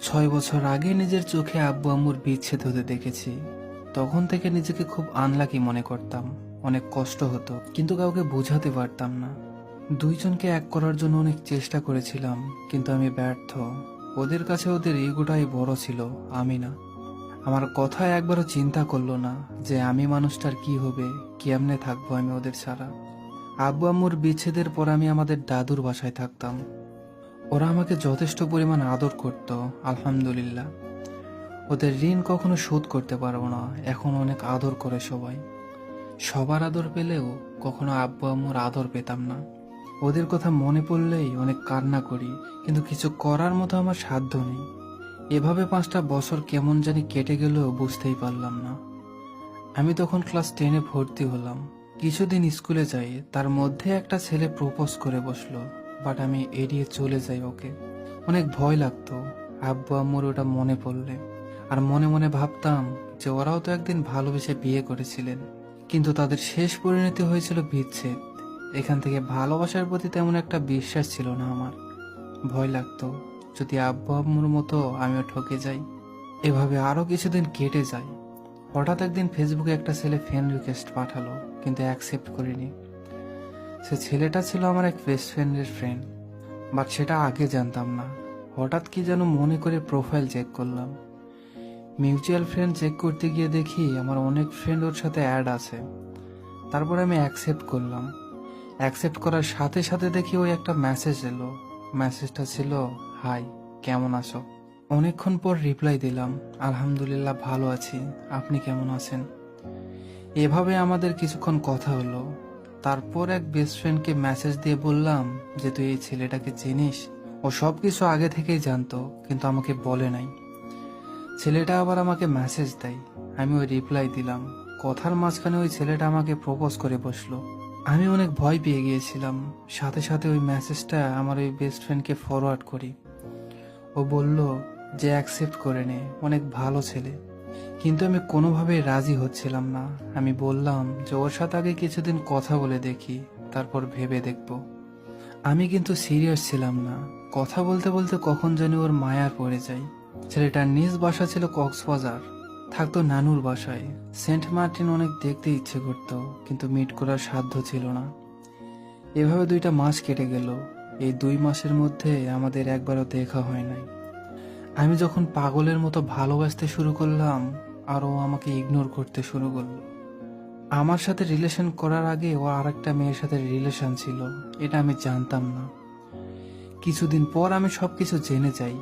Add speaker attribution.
Speaker 1: 6 বছর আগে নিজের চোখে আব্বু আম্মুর বিচ্ছেদ হতে দেখেছি। তখন থেকে নিজেকে খুব আনলাকি মনে করতাম। অনেক কষ্ট হতো, কিন্তু কাউকে বোঝাতে পারতাম না। দুইজনকে এক করার জন্য অনেক চেষ্টা করেছিলাম, কিন্তু আমি ব্যর্থ। ওদের কাছে ওদের ইগোটাই বড় ছিল, আমি না। আমার কথা একবারও চিন্তা করলো না যে আমি মানুষটার কি হবে, কেমনে থাকবো আমি ওদের ছাড়া। আব্বু আম্মুর বিচ্ছেদের পর আমি আমাদের দাদুর বাসায় থাকতাম। ওরা আমাকে যথেষ্ট পরিমাণ আদর করত, আলহামদুলিল্লাহ। ওদের ঋণ কখনো শোধ করতে পারবো না, এখন অনেক আদর করে সবাই। সবার আদর পেলেও কখনো আব্বু আম্মুর আদর পেতাম না। ওদের কথা মনে পড়লেই অনেক কান্না করি, কিন্তু কিছু করার মতো আমার সাধ্য নেই। এভাবে 5টা বছর কেমন জানি কেটে গেলেও বুঝতেই পারলাম না। আমি তখন ক্লাস 10-এ ভর্তি হলাম। কিছুদিন স্কুলে যাই, তার মধ্যে একটা ছেলে প্রপোজ করে বসলো, বাট আমি এড়িয়ে চলে যাই ওকে। অনেক ভয় লাগতো আব্বু আম্মুর ওটা মনে পড়লে। আর মনে মনে ভাবতাম যে ওরাও তো একদিন ভালোবেসে বিয়ে করেছিলেন, কিন্তু তাদের শেষ পরিণতি হয়েছিল বিচ্ছেদ। এখান থেকে ভালোবাসার প্রতি তেমন একটা বিশ্বাস ছিল না আমার। ভয় লাগতো যদি আব্বু আম্মুর মতো আমিও ঠকে যাই। এভাবে আরো কিছুদিন কেটে যায়। হঠাৎ একদিন ফেসবুকে একটা ছেলে ফ্রেন্ড রিকোয়েস্ট পাঠালো, কিন্তু অ্যাকসেপ্ট করিনি। সে ছেলেটা ছিল আমার এক বেস্ট ফ্রেন্ডের ফ্রেন্ড, বাট সেটা আগে জানতাম না। হঠাৎ কি যেন মনে করে প্রোফাইল চেক করলাম। মিউচুয়াল ফ্রেন্ড চেক করতে গিয়ে দেখি আমার অনেক ফ্রেন্ড ওর সাথে অ্যাড আছে। তারপর আমি অ্যাকসেপ্ট করলাম। অ্যাকসেপ্ট করার সাথে সাথে দেখি ওই একটা মেসেজ এলো। মেসেজটা ছিল, হাই, কেমন আছো? অনেকক্ষণ পর রিপ্লাই দিলাম, আলহামদুলিল্লাহ ভালো আছি, আপনি কেমন আছেন? এভাবে আমাদের কিছুক্ষণ কথা হলো। তারপর এক বেস্ট ফ্রেন্ডকে মেসেজ দিয়ে বললাম যে তুই এই ছেলেটাকে চিনিস? ও সবকিছু আগে থেকেই জানতো, কিন্তু আমাকে বলে নাই। ছেলেটা আবার আমাকে মেসেজ দেয়, আমি ওই রিপ্লাই দিলাম। কথার মাঝখানে ওই ছেলেটা আমাকে প্রপোজ করে বসলো। আমি অনেক ভয় পেয়ে গিয়েছিলাম। সাথে সাথে ওই মেসেজটা আমার ওই বেস্ট ফ্রেন্ডকে ফরওয়ার্ড করি। ও বলল যে অ্যাকসেপ্ট করে নে, অনেক ভালো ছেলে। কিন্তু আমি কোনোভাবেই রাজি হচ্ছিলাম না। আমি বললাম যে ওর সাথে আগে কিছুদিন কথা বলে দেখি, তারপর ভেবে দেখব। আমি কিন্তু সিরিয়াস ছিলাম না। কথা বলতে বলতে কখন জানি ওর মায়ার পড়ে যাই। ছেলেটার নিজ বাসা ছিল কক্সবাজার, থাকতো নানুর বাসায়। সেন্ট মার্টিন অনেক দেখতে ইচ্ছে করত, কিন্তু মিট করার সাধ্য ছিল না। এভাবে 2টা মাস কেটে গেল। এই 2 মাসের মধ্যে আমাদের একবারও দেখা হয় নাই। আমি যখন পাগলের মতো ভালোবাসতে শুরু করলাম, আর ও আমাকে ইগনোর করতে শুরু করলো। আমার সাথে রিলেশন করার আগে ও আরেকটা মেয়ের সাথে রিলেশন ছিল, এটা আমি জানতাম না। কিছুদিন পর আমি সবকিছু জেনে যাই।